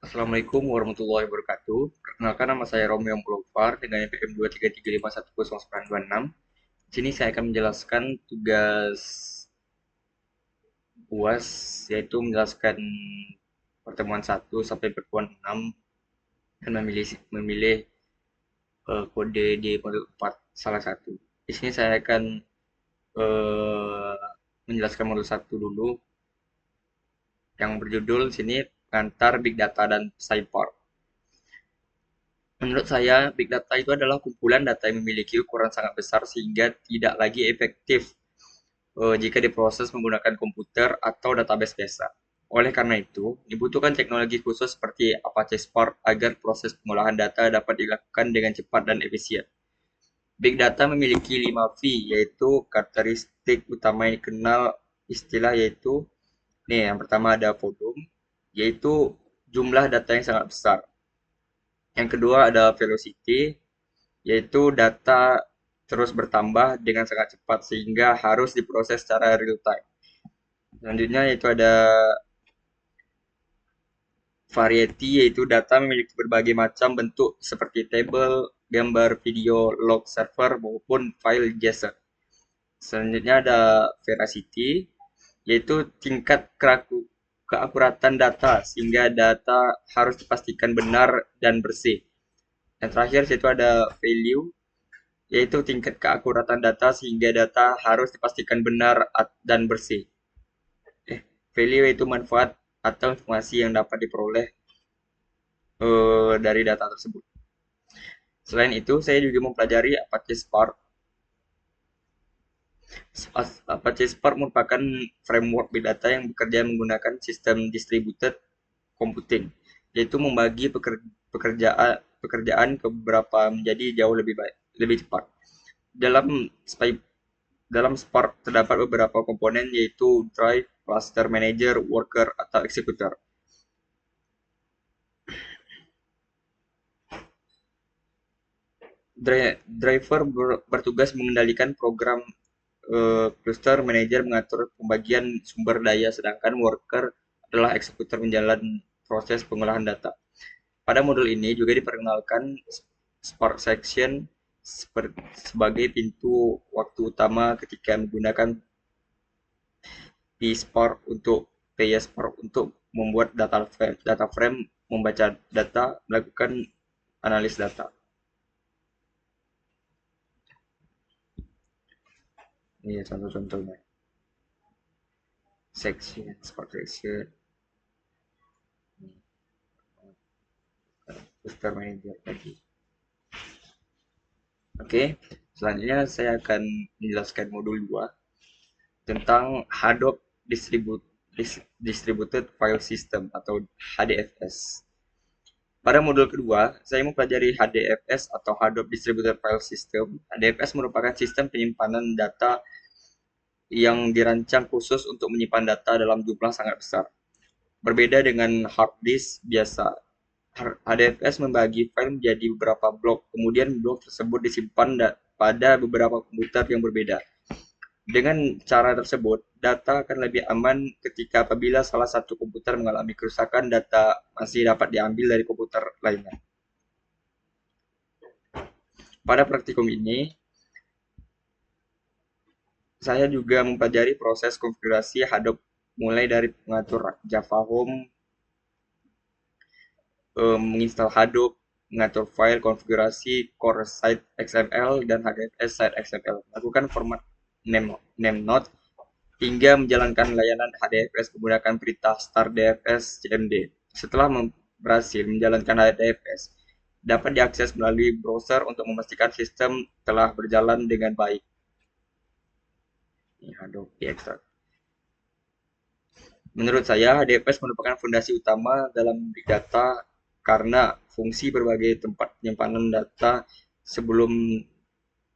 Assalamualaikum warahmatullahi wabarakatuh. Perkenalkan nama saya Romeo Mulofar dengan NPM 233510926. Di sini saya akan menjelaskan tugas UAS, yaitu menjelaskan pertemuan 1 sampai pertemuan 6 dan memilih kode di modul 4 salah satu. Di sini saya akan eh, menjelaskan modul 1 dulu yang berjudul di sini pengantar Big Data dan Cypher. Menurut saya, big data itu adalah kumpulan data yang memiliki ukuran sangat besar sehingga tidak lagi efektif jika diproses menggunakan komputer atau database biasa. Oleh karena itu, dibutuhkan teknologi khusus seperti Apache Spark agar proses pengolahan data dapat dilakukan dengan cepat dan efisien. Big data memiliki 5 V, yaitu karakteristik utama yang dikenal istilah yaitu, nih yang pertama ada volume, yaitu jumlah data yang sangat besar. Yang kedua ada velocity, yaitu data terus bertambah dengan sangat cepat sehingga harus diproses secara real time. Selanjutnya yaitu ada variety, yaitu data memiliki berbagai macam bentuk seperti table, gambar, video, log server maupun file JSON. Selanjutnya ada veracity, yaitu tingkat keakuratan data sehingga data harus dipastikan benar dan bersih. Yang terakhir yaitu ada value, yaitu tingkat keakuratan data sehingga data harus dipastikan benar dan bersih. Value itu manfaat atau informasi yang dapat diperoleh dari data tersebut. Selain itu, saya juga mempelajari Apache Spark. Apache Spark merupakan framework big data yang bekerja menggunakan sistem distributed computing, yaitu membagi pekerjaan ke beberapa menjadi jauh lebih cepat. Dalam dalam Spark terdapat beberapa komponen yaitu drive, cluster manager, worker, atau executor. Driver bertugas mengendalikan program, cluster manager mengatur pembagian sumber daya, sedangkan worker adalah eksekutor menjalan proses pengolahan data. Pada modul ini juga diperkenalkan Spark Section sebagai pintu waktu utama ketika menggunakan PSpark untuk PSpark untuk membuat data frame, membaca data, melakukan analis data. Ini contoh-contohnya. Section, Spark Section, Cluster Manager tadi. Oke, selanjutnya saya akan menjelaskan modul 2 tentang Hadoop Distributed File System atau HDFS. Pada modul kedua, saya mempelajari HDFS atau Hadoop Distributed File System. HDFS merupakan sistem penyimpanan data yang dirancang khusus untuk menyimpan data dalam jumlah sangat besar. Berbeda dengan hard disk biasa, HDFS membagi file menjadi beberapa blok, kemudian blok tersebut disimpan pada beberapa komputer yang berbeda. Dengan cara tersebut, data akan lebih aman ketika apabila salah satu komputer mengalami kerusakan, data masih dapat diambil dari komputer lainnya. Pada praktikum ini, saya juga mempelajari proses konfigurasi Hadoop mulai dari mengatur Java Home, menginstal Hadoop, mengatur file, konfigurasi core site XML dan HDFS site XML, melakukan format name node, hingga menjalankan layanan HDFS menggunakan perintah start DFS CMD. Setelah berhasil menjalankan HDFS, dapat diakses melalui browser untuk memastikan sistem telah berjalan dengan baik. Ini Hadoop extract. Menurut saya, HDFS merupakan fondasi utama dalam big data karena fungsi berbagai tempat penyimpanan data sebelum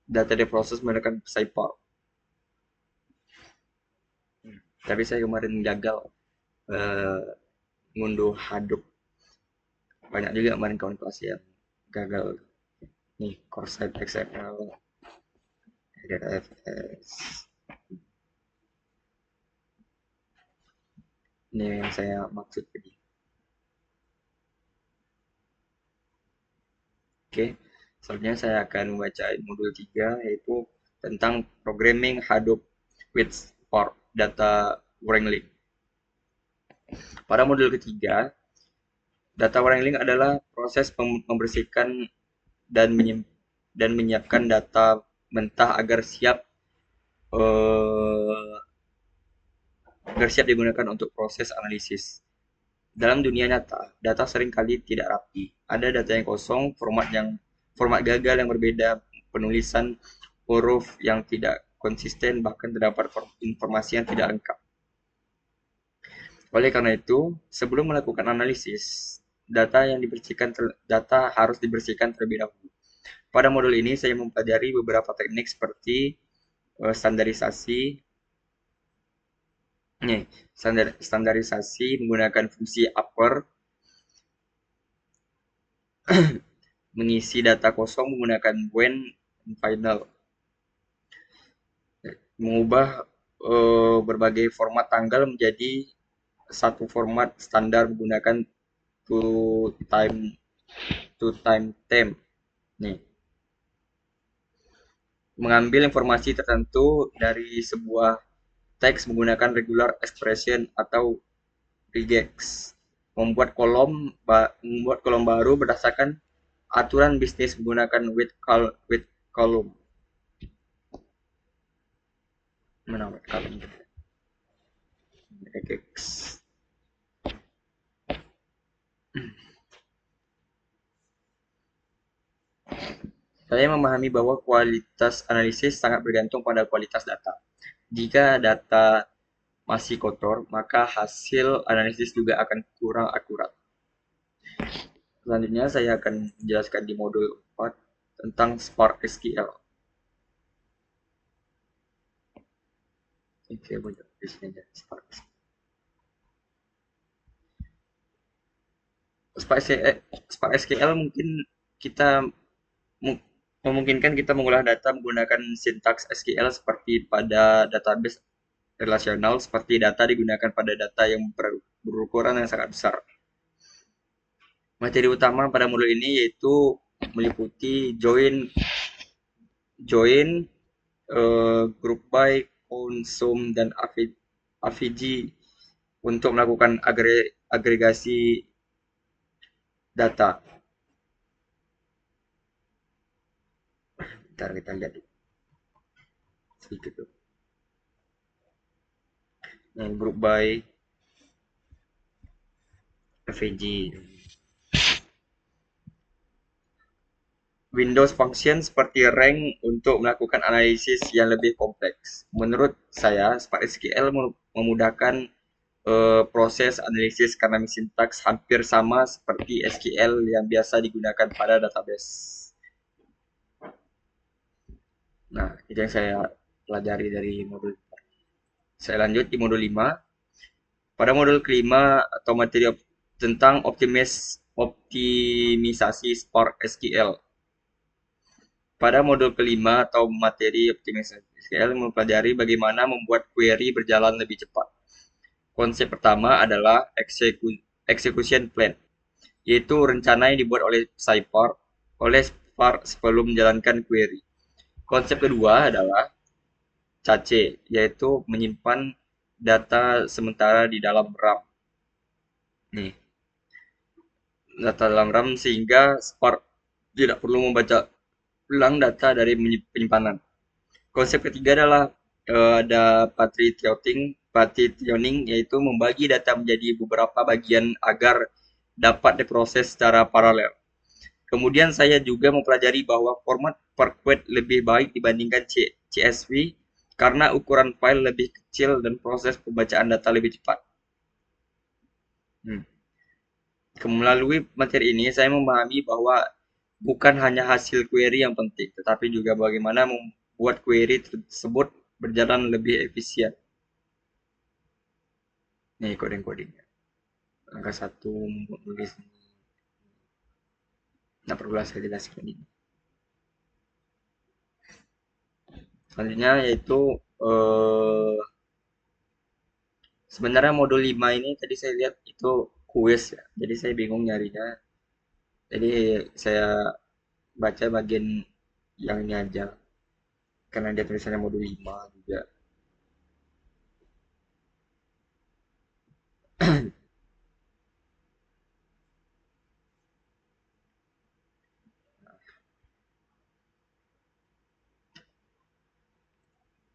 data diproses menggunakan Cypher. Tapi saya kemarin gagal uh, ngunduh Hadoop. Banyak juga kemarin kawan kelas yang gagal. Nih, Corsair XML, HDFS. Ini yang saya maksud tadi. Oke, selanjutnya saya akan membaca modul 3 yaitu tentang programming Hadoop with Spark Data Wrangling. Pada modul ketiga, data wrangling adalah proses membersihkan dan menyiapkan data mentah eh, agar siap digunakan untuk proses analisis. Dalam dunia nyata, data seringkali tidak rapi. Ada data yang kosong, format gagal yang berbeda, penulisan huruf yang tidak konsisten, bahkan terdapat informasi yang tidak lengkap. Oleh karena itu, sebelum melakukan analisis, data harus dibersihkan terlebih dahulu. Pada modul ini saya mempelajari beberapa teknik seperti standarisasi, standarisasi menggunakan fungsi upper, mengisi data kosong menggunakan when dan final, mengubah berbagai format tanggal menjadi satu format standar menggunakan to time time. Nih, mengambil informasi tertentu dari sebuah teks menggunakan regular expression atau regex. Membuat kolom baru berdasarkan aturan bisnis menggunakan with column. Mana with column? Regex. Saya memahami bahwa kualitas analisis sangat bergantung pada kualitas data. Jika data masih kotor, maka hasil analisis juga akan kurang akurat. Selanjutnya saya akan menjelaskan di modul 4 tentang Spark SQL. Oke, banyak di sini aja Spark. Spark SQL mungkin kita memungkinkan kita mengolah data menggunakan sintaks SQL seperti pada database relasional, seperti data digunakan pada data yang berukuran yang sangat besar. Materi utama pada modul ini yaitu meliputi join, group by, consume, dan AVG untuk melakukan agregasi data. Bentar kita lihat sedikit tuh. Yang group by AVG. Windows function seperti rank untuk melakukan analisis yang lebih kompleks. Menurut saya, Spark SQL memudahkan proses analisis karena sintaks hampir sama seperti SQL yang biasa digunakan pada database. Nah, itu yang saya pelajari dari modul. Saya lanjut di modul 5. Pada modul kelima atau materi tentang optimisasi Spark SQL. Pada modul kelima atau materi optimisasi SQL mempelajari bagaimana membuat query berjalan lebih cepat. Konsep pertama adalah execution plan, yaitu rencana yang dibuat oleh Spark sebelum menjalankan query. Konsep kedua adalah cache, yaitu menyimpan data sementara di dalam RAM. Nih, data dalam RAM sehingga Spark tidak perlu membaca ulang data dari penyimpanan. Konsep ketiga adalah ada partitioning, yaitu membagi data menjadi beberapa bagian agar dapat diproses secara paralel. Kemudian saya juga mempelajari bahwa format Parquet lebih baik dibandingkan CSV karena ukuran file lebih kecil dan proses pembacaan data lebih cepat. Melalui materi ini, saya memahami bahwa bukan hanya hasil query yang penting, tetapi juga bagaimana membuat query tersebut berjalan lebih efisien. Nih coding-codingnya. Langkah 1, menulis. Nah, perlu saya jelaskan ini. Selanjutnya yaitu sebenarnya modul 5 ini tadi saya lihat itu kuis ya. Jadi saya bingung nyarinya. Jadi saya baca bagian yang ini aja karena dia tulisannya modul 5 juga.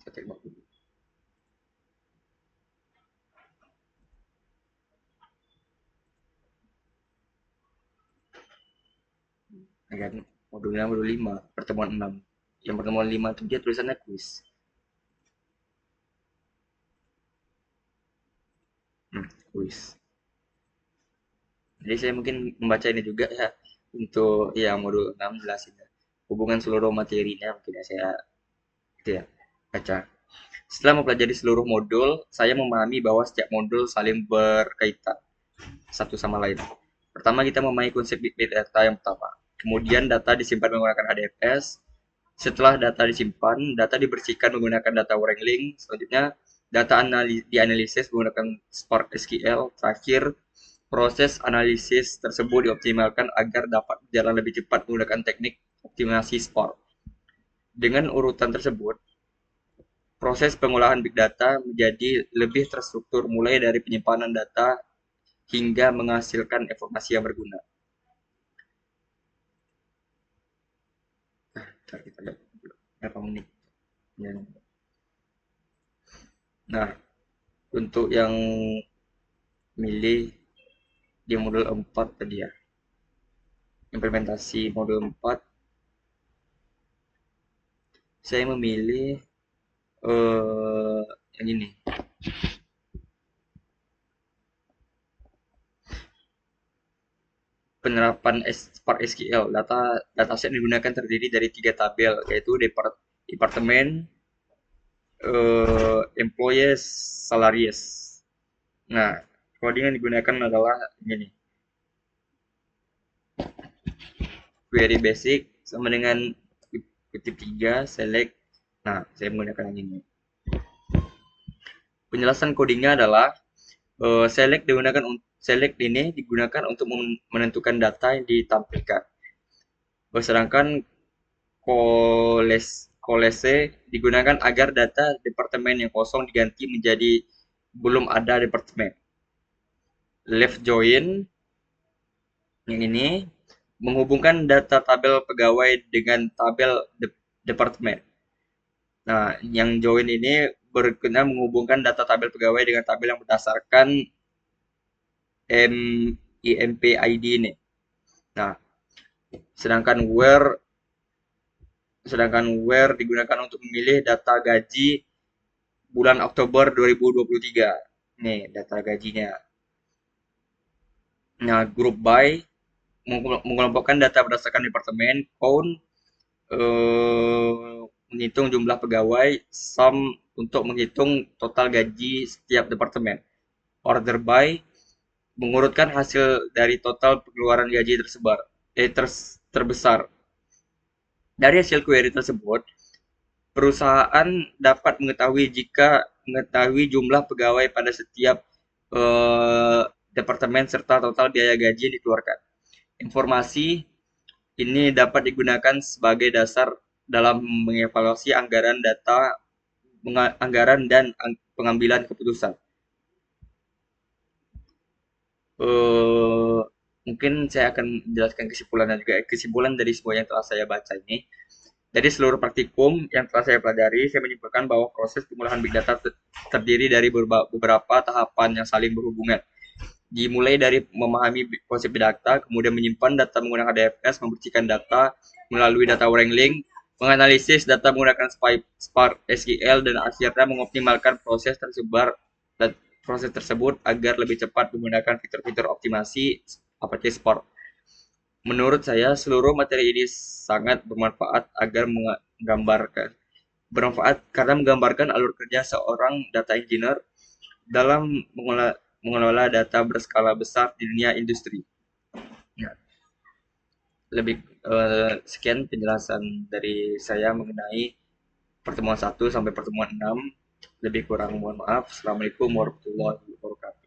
Saya tembak dulu. Ya kan modulnya modul 5 pertemuan 6. Yang pertemuan 5 itu dia tulisannya kuis. Kuis. Jadi saya mungkin membaca ini juga ya untuk ya modul 6 jelasin ya. Hubungan seluruh materinya mungkin ya saya gitu ya baca. Setelah mempelajari seluruh modul, saya memahami bahwa setiap modul saling berkaitan satu sama lain. Pertama kita memahami konsep big data yang pertama. Kemudian data disimpan menggunakan HDFS. Setelah data disimpan, data dibersihkan menggunakan data wrangling. Selanjutnya data dianalisis menggunakan Spark SQL. Terakhir proses analisis tersebut dioptimalkan agar dapat berjalan lebih cepat menggunakan teknik optimasi Spark. Dengan urutan tersebut, proses pengolahan big data menjadi lebih terstruktur mulai dari penyimpanan data hingga menghasilkan informasi yang berguna. Ntar kita lihat berapa menit. Nah, untuk yang milih di modul 4 tadi ya, implementasi modul 4, saya memilih yang ini. Penerapan Spark SQL. Dataset digunakan terdiri dari 3 tabel, yaitu departemen, employees, salaries. Nah, coding yang digunakan adalah ini, query basic sama dengan kutip 3, select. Nah, saya menggunakan yang ini. Penjelasan codingnya adalah select ini digunakan untuk menentukan data yang ditampilkan. Sedangkan kolese digunakan agar data departemen yang kosong diganti menjadi belum ada departemen. Left join yang ini menghubungkan data tabel pegawai dengan tabel departemen. Nah, yang join ini berguna menghubungkan data tabel pegawai dengan tabel yang berdasarkan IMP-ID ini. Nah, sedangkan where digunakan untuk memilih data gaji bulan Oktober 2023. Nih, data gajinya. Nah, group by mengelompokkan data berdasarkan departemen, count menghitung jumlah pegawai, sum untuk menghitung total gaji setiap departemen. Order by mengurutkan hasil dari total pengeluaran gaji terbesar. Dari hasil query tersebut, perusahaan dapat mengetahui jumlah pegawai pada setiap departemen serta total biaya gaji yang dikeluarkan. Informasi ini dapat digunakan sebagai dasar dalam mengevaluasi anggaran dan pengambilan keputusan. Mungkin saya akan menjelaskan kesimpulannya juga. Kesimpulan dari semua yang telah saya baca ini. Dari seluruh praktikum yang telah saya pelajari, saya menyimpulkan bahwa proses pengolahan big data terdiri dari beberapa tahapan yang saling berhubungan. Dimulai dari memahami konsep big data, kemudian menyimpan data menggunakan DFS, membersihkan data melalui data wrangling, menganalisis data menggunakan Spark SQL, dan akhirnya mengoptimalkan proses tersebut agar lebih cepat menggunakan fitur-fitur optimasi seperti Spark. Menurut saya, seluruh materi ini sangat bermanfaat karena menggambarkan alur kerja seorang data engineer dalam mengelola data berskala besar di dunia industri. Ya, sekian penjelasan dari saya mengenai pertemuan 1 sampai pertemuan 6. Lebih kurang mohon maaf. Assalamualaikum warahmatullahi wabarakatuh.